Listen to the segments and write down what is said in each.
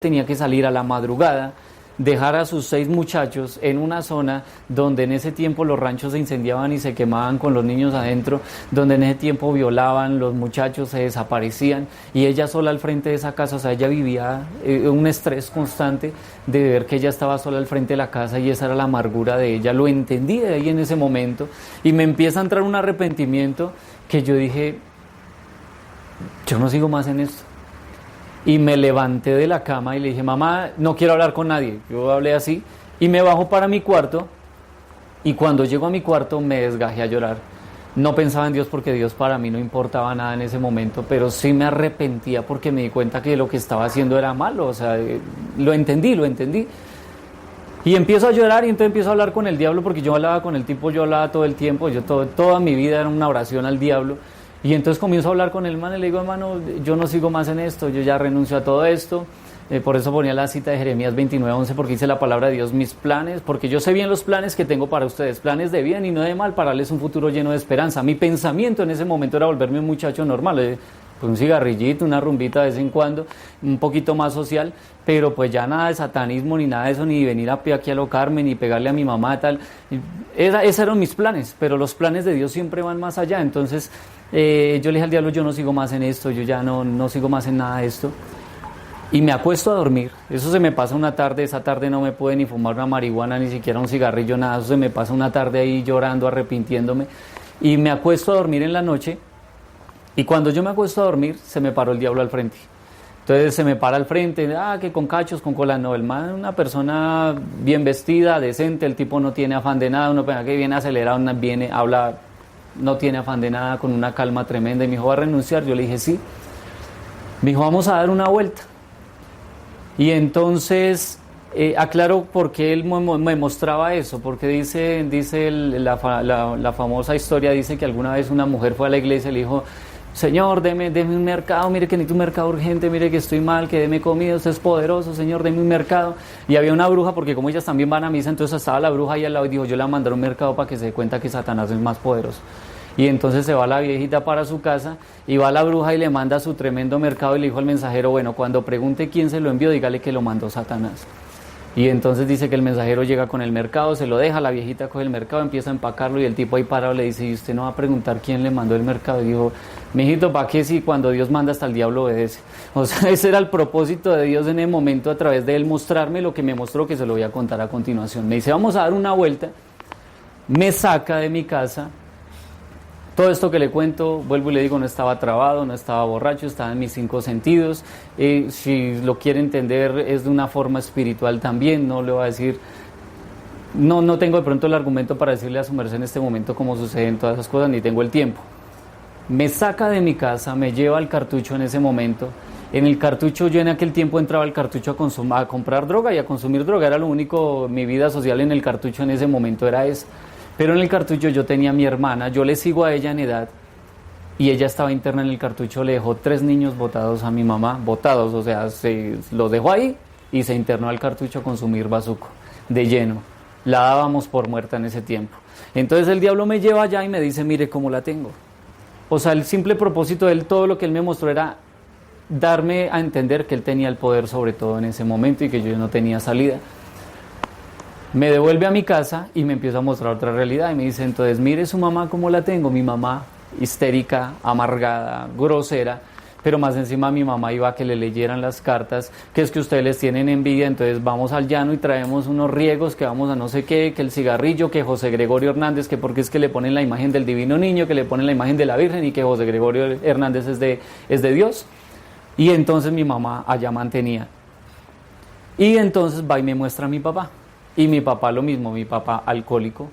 tenía que salir a la madrugada, dejar a sus 6 muchachos en una zona donde en ese tiempo los ranchos se incendiaban y se quemaban con los niños adentro, donde en ese tiempo violaban, los muchachos se desaparecían y ella sola al frente de esa casa. O sea, ella vivía un estrés constante de ver que ella estaba sola al frente de la casa y esa era la amargura de ella. Lo entendí de ahí en ese momento y me empieza a entrar un arrepentimiento que yo dije, yo no sigo más en esto. Y me levanté de la cama y le dije, mamá, no quiero hablar con nadie. Yo hablé así y me bajo para mi cuarto y cuando llego a mi cuarto me desgajé a llorar. No pensaba en Dios porque Dios para mí no importaba nada en ese momento, pero sí me arrepentía porque me di cuenta que lo que estaba haciendo era malo. O sea, lo entendí. Y empiezo a llorar y entonces empiezo a hablar con el diablo porque yo hablaba con el tipo, yo hablaba todo el tiempo, toda mi vida era una oración al diablo. Y entonces comienzo a hablar con el hermano y le digo, hermano, yo no sigo más en esto, yo ya renuncio a todo esto. Por eso ponía la cita de Jeremías 29:11, porque dice la palabra de Dios, mis planes, porque yo sé bien los planes que tengo para ustedes, planes de bien y no de mal, para darles un futuro lleno de esperanza. Mi pensamiento en ese momento era volverme un muchacho normal, pues un cigarrillito, una rumbita de vez en cuando, un poquito más social, pero pues ya nada de satanismo ni nada de eso, ni venir aquí a alocarme, ni pegarle a mi mamá, tal. Esos eran mis planes, pero los planes de Dios siempre van más allá. Entonces yo le dije al diablo, yo no sigo más en esto, yo ya no sigo más en nada de esto. Y me acuesto a dormir. Eso se me pasa una tarde, esa tarde no me pude ni fumar una marihuana, ni siquiera un cigarrillo, nada. Eso se me pasa una tarde ahí llorando, arrepintiéndome. Y me acuesto a dormir en la noche. Y cuando yo me acuesto a dormir, se me paró el diablo al frente. Entonces se me para al frente, que con cachos, con cola. No, el man, una persona bien vestida, decente, el tipo no tiene afán de nada, uno pega que viene acelerado, viene, habla, no tiene afán de nada, con una calma tremenda. Y me dijo, ¿va a renunciar? Yo le dije, sí. Me dijo, vamos a dar una vuelta. Y entonces aclaro por qué él me mostraba eso, porque dice la famosa historia, dice que alguna vez una mujer fue a la iglesia y le dijo, Señor, deme un mercado, mire que necesito un mercado urgente, mire que estoy mal, que deme comida, usted es poderoso, Señor, deme un mercado. Y había una bruja, porque como ellas también van a misa, entonces estaba la bruja ahí al lado y dijo, yo le voy a mandar un mercado para que se dé cuenta que Satanás es más poderoso. Y entonces se va la viejita para su casa y va la bruja y le manda su tremendo mercado y le dijo al mensajero, bueno, cuando pregunte quién se lo envió, dígale que lo mandó Satanás. Y entonces dice que el mensajero llega con el mercado, se lo deja, la viejita coge el mercado, empieza a empacarlo y el tipo ahí parado le dice, ¿y usted no va a preguntar quién le mandó el mercado? Y dijo, mijito, ¿para qué si cuando Dios manda hasta el diablo obedece? O sea, ese era el propósito de Dios en el momento, a través de él mostrarme lo que me mostró, que se lo voy a contar a continuación. Me dice, vamos a dar una vuelta, me saca de mi casa. Todo esto que le cuento, vuelvo y le digo, no estaba trabado, no estaba borracho, estaba en mis 5 sentidos. Si lo quiere entender, es de una forma espiritual también, no le voy a decir, no tengo de pronto el argumento para decirle a su merced en este momento cómo suceden todas esas cosas, ni tengo el tiempo. Me saca de mi casa, me lleva al cartucho en ese momento. En el cartucho, yo en aquel tiempo entraba al cartucho a comprar droga y a consumir droga, era lo único, mi vida social en el cartucho en ese momento era eso. Pero en el cartucho yo tenía a mi hermana, yo le sigo a ella en edad y ella estaba interna en el cartucho, le dejó 3 niños botados a mi mamá, botados, o sea, los dejó ahí y se internó al cartucho a consumir bazuco, de lleno. La dábamos por muerta en ese tiempo. Entonces el diablo me lleva allá y me dice, mire cómo la tengo. O sea, el simple propósito de él, todo lo que él me mostró era darme a entender que él tenía el poder sobre todo en ese momento y que yo no tenía salida. Me devuelve a mi casa y me empieza a mostrar otra realidad y me dice, entonces mire su mamá cómo la tengo, mi mamá histérica, amargada, grosera, pero más encima mi mamá iba a que le leyeran las cartas, que es que ustedes les tienen envidia, entonces vamos al llano y traemos unos riegos, que vamos a no sé qué, que el cigarrillo, que José Gregorio Hernández, que porque es que le ponen la imagen del divino niño, que le ponen la imagen de la Virgen y que José Gregorio Hernández es de Dios. Y entonces mi mamá allá mantenía. Y entonces va y me muestra a mi papá. Y mi papá lo mismo, mi papá alcohólico,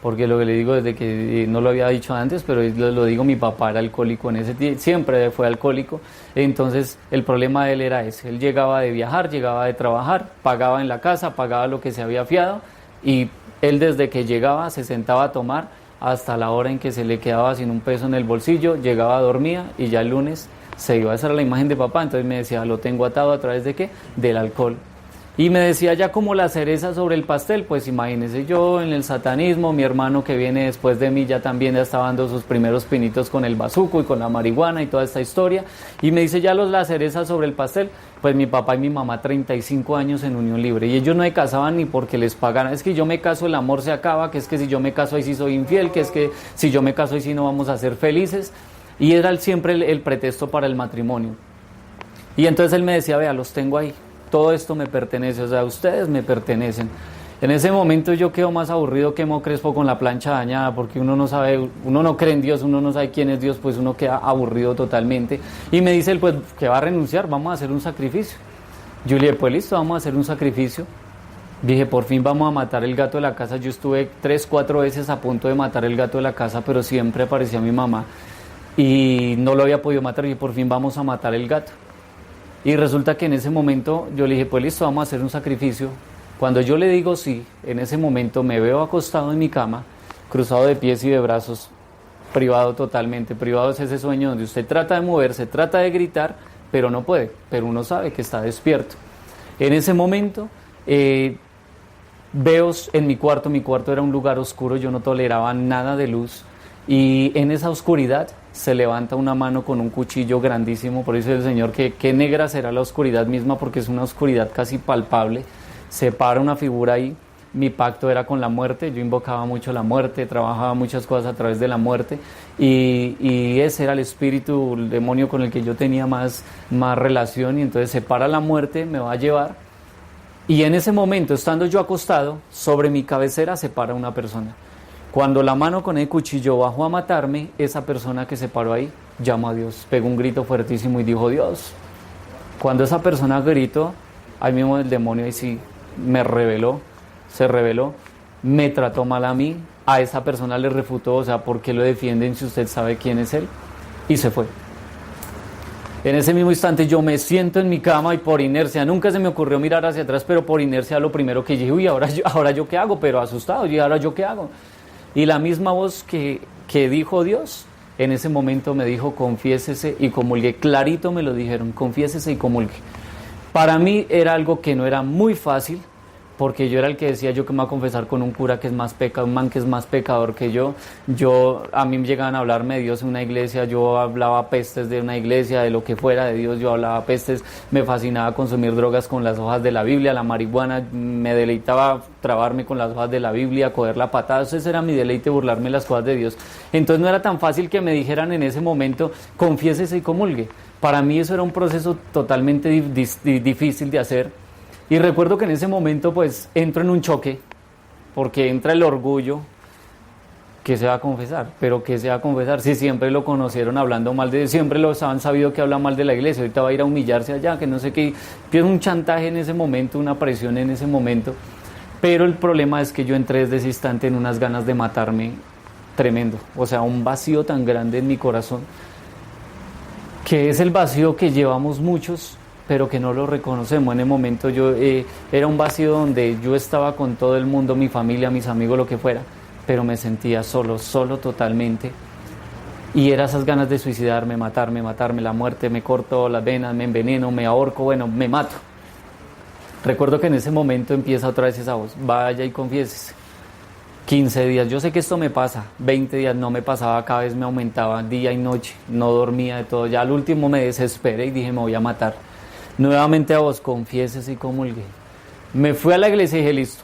porque lo que le digo desde que no lo había dicho antes, pero lo digo, mi papá era alcohólico en ese tiempo, siempre fue alcohólico. Entonces el problema de él era ese, él llegaba de viajar, llegaba de trabajar, pagaba en la casa, pagaba lo que se había fiado y él desde que llegaba se sentaba a tomar hasta la hora en que se le quedaba sin un peso en el bolsillo, llegaba, dormía y ya el lunes se iba. Esa era la imagen de papá, entonces me decía, lo tengo atado a través de ¿qué? Del alcohol. Y me decía ya como la cereza sobre el pastel, pues imagínese yo en el satanismo, mi hermano que viene después de mí ya también ya estaba dando sus primeros pinitos con el bazuco y con la marihuana y toda esta historia, y me dice ya la cereza sobre el pastel, pues mi papá y mi mamá 35 años en unión libre, y ellos no se casaban ni porque les pagaran, es que yo me caso el amor se acaba, que es que si yo me caso ahí sí soy infiel, que es que si yo me caso ahí sí no vamos a ser felices, y era siempre el pretexto para el matrimonio. Y entonces él me decía, vea, los tengo ahí, todo esto me pertenece, o sea, ustedes me pertenecen. En ese momento yo quedo más aburrido que Mo Crespo con la plancha dañada, porque uno no sabe, uno no cree en Dios, uno no sabe quién es Dios, pues uno queda aburrido totalmente. Y me dice él, pues que va a renunciar, vamos a hacer un sacrificio. Yo le dije, pues listo, vamos a hacer un sacrificio. Dije, por fin vamos a matar el gato de la casa. Yo estuve 3, 4 veces a punto de matar el gato de la casa, pero siempre aparecía mi mamá y no lo había podido matar. Y por fin vamos a matar el gato. Y resulta que en ese momento yo le dije, pues listo, vamos a hacer un sacrificio. Cuando yo le digo sí, en ese momento me veo acostado en mi cama, cruzado de pies y de brazos, privado totalmente. Privado es ese sueño donde usted trata de moverse, trata de gritar, pero no puede, pero uno sabe que está despierto. En ese momento veo en mi cuarto era un lugar oscuro, yo no toleraba nada de luz, y en esa oscuridad se levanta una mano con un cuchillo grandísimo, por eso el Señor que qué negra será la oscuridad misma, porque es una oscuridad casi palpable. Se para una figura ahí, mi pacto era con la muerte, yo invocaba mucho la muerte, trabajaba muchas cosas a través de la muerte, y ese era el espíritu, el demonio con el que yo tenía más relación, y entonces se para la muerte, me va a llevar, y en ese momento, estando yo acostado, sobre mi cabecera se para una persona. Cuando la mano con el cuchillo bajó a matarme, esa persona que se paró ahí, llamó a Dios, pegó un grito fuertísimo y dijo, Dios. Cuando esa persona gritó, ahí mismo el demonio ahí sí se reveló, me trató mal a mí, a esa persona le refutó, o sea, ¿por qué lo defienden si usted sabe quién es él? Y se fue. En ese mismo instante yo me siento en mi cama y por inercia, nunca se me ocurrió mirar hacia atrás, pero por inercia lo primero que dije, uy, ahora yo qué hago, pero asustado, y ahora yo qué hago. Y la misma voz que dijo Dios, en ese momento me dijo, confiésese y comulgue. Clarito me lo dijeron, confiésese y comulgue. Para mí era algo que no era muy fácil, porque yo era el que decía, yo que me voy a confesar con un cura que es más pecador, un man que es más pecador que yo. A mí me llegaban a hablarme de Dios en una iglesia, yo hablaba pestes de una iglesia, de lo que fuera de Dios, yo hablaba pestes, me fascinaba consumir drogas con las hojas de la Biblia, la marihuana, me deleitaba trabarme con las hojas de la Biblia, coger la patada, ese era mi deleite, burlarme de las cosas de Dios. Entonces no era tan fácil que me dijeran en ese momento, confiésese y comulgue. Para mí eso era un proceso totalmente difícil de hacer. Y recuerdo que en ese momento pues entro en un choque, porque entra el orgullo, que se va a confesar, pero que se va a confesar, si siempre lo conocieron hablando mal de, siempre los han sabido que habla mal de la iglesia, ahorita va a ir a humillarse allá, que no sé qué, empieza un chantaje en ese momento, una presión en ese momento, pero el problema es que yo entré desde ese instante en unas ganas de matarme tremendo, o sea, un vacío tan grande en mi corazón, que es el vacío que llevamos muchos, pero que no lo reconocemos. En el momento era un vacío donde yo estaba con todo el mundo, mi familia, mis amigos, lo que fuera, pero me sentía solo totalmente, y eran esas ganas de suicidarme, matarme, la muerte, me corto las venas, me enveneno, me ahorco, bueno, me mato. Recuerdo que en ese momento empieza otra vez esa voz, vaya y confiésese. 15 días, yo sé que esto me pasa, 20 días no me pasaba, cada vez me aumentaba día y noche, no dormía de todo, ya al último me desesperé y dije, me voy a matar. Nuevamente a vos, confiésese y comulgue. Me fui a la iglesia y dije, listo,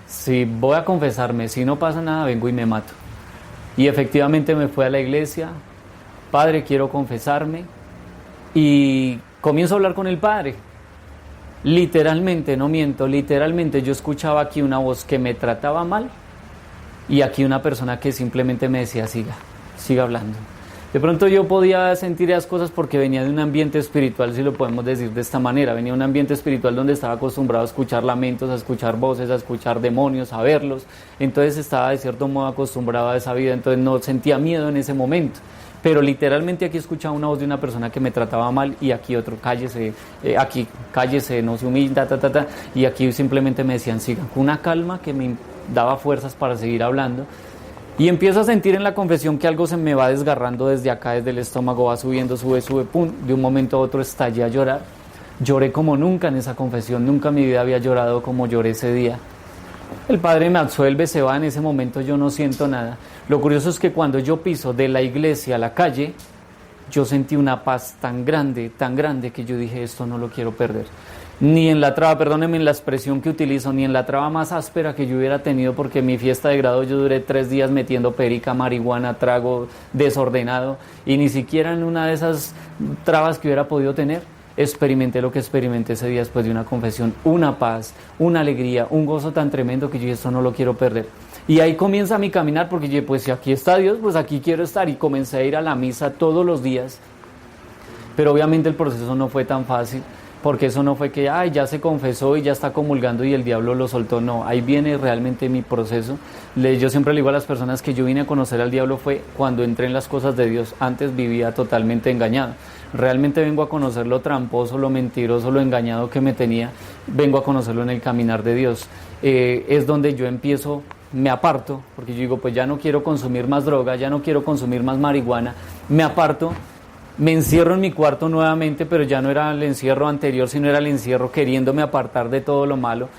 si voy a confesarme, si no pasa nada, vengo y me mato. Y efectivamente me fui a la iglesia, padre, quiero confesarme, y comienzo a hablar con el padre. Literalmente, no miento, literalmente yo escuchaba aquí una voz que me trataba mal, y aquí una persona que simplemente me decía, siga hablando. De pronto yo podía sentir esas cosas porque venía de un ambiente espiritual, si lo podemos decir de esta manera. Venía de un ambiente espiritual donde estaba acostumbrado a escuchar lamentos, a escuchar voces, a escuchar demonios, a verlos. Entonces estaba de cierto modo acostumbrado a esa vida, entonces no sentía miedo en ese momento. Pero literalmente aquí escuchaba una voz de una persona que me trataba mal, y aquí otro, cállese, aquí, cállese, no se humille, y aquí simplemente me decían, sigan, con una calma que me daba fuerzas para seguir hablando. Y empiezo a sentir en la confesión que algo se me va desgarrando desde acá, desde el estómago, va subiendo, sube, pum, de un momento a otro estallé a llorar. Lloré como nunca en esa confesión, nunca en mi vida había llorado como lloré ese día. El padre me absuelve, se va, en ese momento yo no siento nada. Lo curioso es que cuando yo piso de la iglesia a la calle, yo sentí una paz tan grande, que yo dije, esto no lo quiero perder. Ni en la traba, perdónenme la expresión que utilizo, ni en la traba más áspera que yo hubiera tenido, porque en mi fiesta de grado yo duré 3 días metiendo perica, marihuana, trago desordenado, y ni siquiera en una de esas trabas que hubiera podido tener, experimenté lo que experimenté ese día después de una confesión, una paz, una alegría, un gozo tan tremendo que yo dije, esto no lo quiero perder. Y ahí comienza mi caminar, porque yo, pues si aquí está Dios, pues aquí quiero estar, y comencé a ir a la misa todos los días, pero obviamente el proceso no fue tan fácil, porque eso no fue que ya se confesó y ya está comulgando y el diablo lo soltó. No, ahí viene realmente mi proceso. Yo siempre le digo a las personas que yo vine a conocer al diablo fue cuando entré en las cosas de Dios. Antes vivía totalmente engañado. Realmente vengo a conocer lo tramposo, lo mentiroso, lo engañado que me tenía. Vengo a conocerlo en el caminar de Dios. Es donde yo empiezo, me aparto, porque yo digo, pues ya no quiero consumir más droga, ya no quiero consumir más marihuana, me aparto. Me encierro en mi cuarto nuevamente, pero ya no era el encierro anterior, sino era el encierro queriéndome apartar de todo lo malo.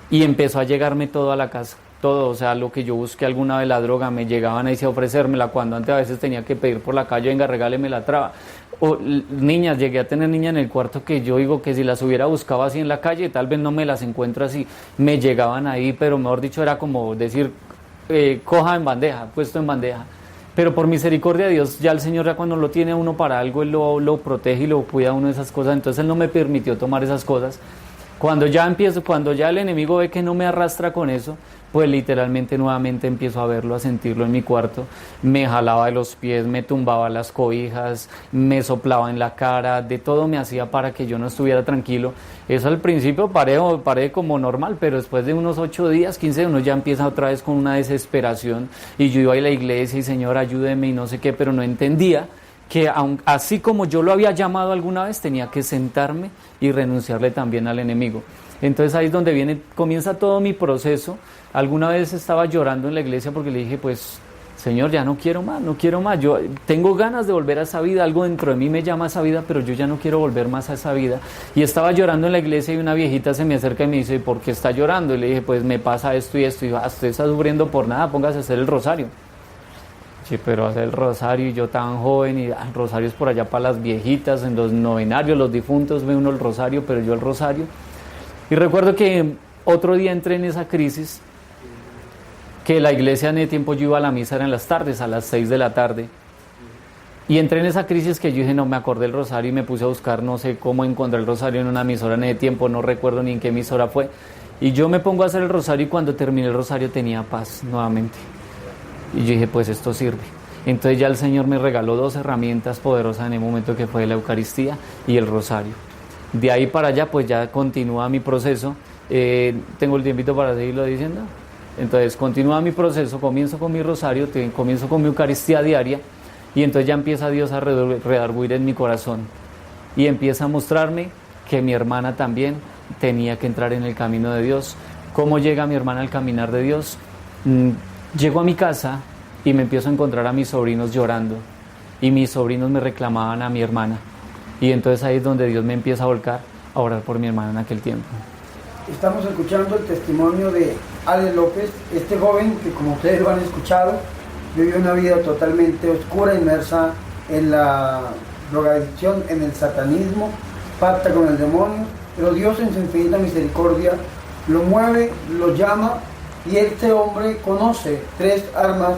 Y empezó a llegarme todo a la casa, todo, o sea, lo que yo busqué alguna vez, la droga, me llegaban ahí a ofrecérmela, cuando antes a veces tenía que pedir por la calle, venga, regáleme la traba. O niñas, llegué a tener niñas en el cuarto que yo digo que si las hubiera buscado así en la calle, tal vez no me las encuentro así, me llegaban ahí, pero mejor dicho era como decir, coja en bandeja, puesto en bandeja. Pero por misericordia de Dios, ya el Señor ya cuando lo tiene a uno para algo, Él lo protege y lo cuida a uno de esas cosas. Entonces Él no me permitió tomar esas cosas. Cuando ya el enemigo ve que no me arrastra con eso, pues literalmente nuevamente empiezo a verlo, a sentirlo en mi cuarto. Me jalaba de los pies, me tumbaba las cobijas, me soplaba en la cara, de todo me hacía para que yo no estuviera tranquilo. Eso al principio paré como normal, pero después de unos 8 días, 15, uno ya empieza otra vez con una desesperación. Y yo iba a la iglesia y Señor, ayúdeme y no sé qué, pero no entendía que así como yo lo había llamado alguna vez, tenía que sentarme y renunciarle también al enemigo. Entonces ahí es donde comienza todo mi proceso. Alguna vez estaba llorando en la iglesia porque le dije, pues, Señor, ya no quiero más, yo tengo ganas de volver a esa vida, algo dentro de mí me llama a esa vida, pero yo ya no quiero volver más a esa vida. Y estaba llorando en la iglesia y una viejita se me acerca y me dice, ¿por qué está llorando? Y le dije, pues me pasa esto y esto, y yo, usted está sufriendo por nada, póngase a hacer el rosario. Sí, pero hacer el rosario y yo tan joven, y el rosario es por allá para las viejitas, en los novenarios, los difuntos, ve uno el rosario, pero yo el rosario. Y recuerdo que otro día entré en esa crisis, que la iglesia en ese tiempo yo iba a la misa, era en las tardes, a las 6 de la tarde. Y entré en esa crisis que yo dije, no, me acordé del rosario y me puse a buscar, no sé cómo encontré el rosario en una emisora en ese tiempo, no recuerdo ni en qué emisora fue. Y yo me pongo a hacer el rosario y cuando terminé el rosario tenía paz nuevamente. Y yo dije, pues esto sirve. Entonces ya el Señor me regaló 2 herramientas poderosas en el momento que fue la Eucaristía y el rosario. De ahí para allá pues ya continúa mi proceso. Tengo el tiempito para seguirlo diciendo. Entonces continúa mi proceso, comienzo con mi rosario, comienzo con mi Eucaristía diaria y entonces ya empieza Dios a redarguir en mi corazón y empieza a mostrarme que mi hermana también tenía que entrar en el camino de Dios. ¿Cómo llega mi hermana al caminar de Dios? Llego a mi casa y me empiezo a encontrar a mis sobrinos llorando y mis sobrinos me reclamaban a mi hermana y entonces ahí es donde Dios me empieza a volcar a orar por mi hermana en aquel tiempo. Estamos escuchando el testimonio de Alex López, este joven que, como ustedes lo han escuchado, vivió una vida totalmente oscura, inmersa en la drogadicción, en el satanismo, pacta con el demonio, pero Dios en su infinita misericordia lo mueve, lo llama, y este hombre conoce 3 armas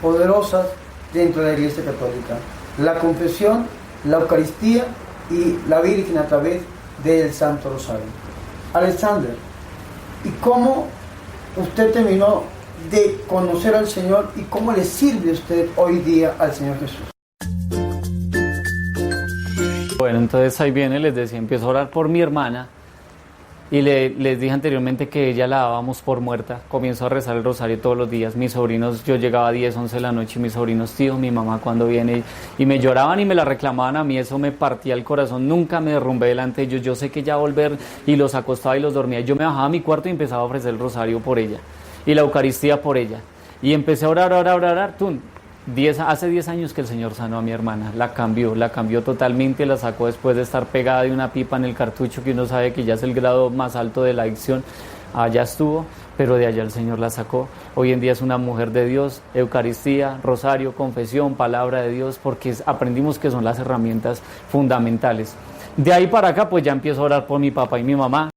poderosas dentro de la Iglesia Católica: la confesión, la Eucaristía y la Virgen a través del Santo Rosario. Alexander, ¿y cómo usted terminó de conocer al Señor y cómo le sirve usted hoy día al Señor Jesús? Bueno, entonces ahí viene, les decía, empiezo a orar por mi hermana y les dije anteriormente que ella la dábamos por muerta. Comienzo a rezar el rosario todos los días. Mis sobrinos, yo llegaba a 10, 11 de la noche y mis sobrinos, tío, mi mamá cuando viene, y me lloraban y me la reclamaban a mí. Eso me partía el corazón, nunca me derrumbé delante de ellos. Yo sé que ya volver, y los acostaba y los dormía. Yo me bajaba a mi cuarto y empezaba a ofrecer el rosario por ella y la Eucaristía por ella. Y empecé a orar, hace 10 años que el Señor sanó a mi hermana, la cambió totalmente, la sacó después de estar pegada de una pipa en el cartucho, que uno sabe que ya es el grado más alto de la adicción. allá estuvo, pero de allá el Señor la sacó. Hoy en día es una mujer de Dios, Eucaristía, rosario, confesión, palabra de Dios, porque aprendimos que son las herramientas fundamentales. De ahí para acá pues ya empiezo a orar por mi papá y mi mamá.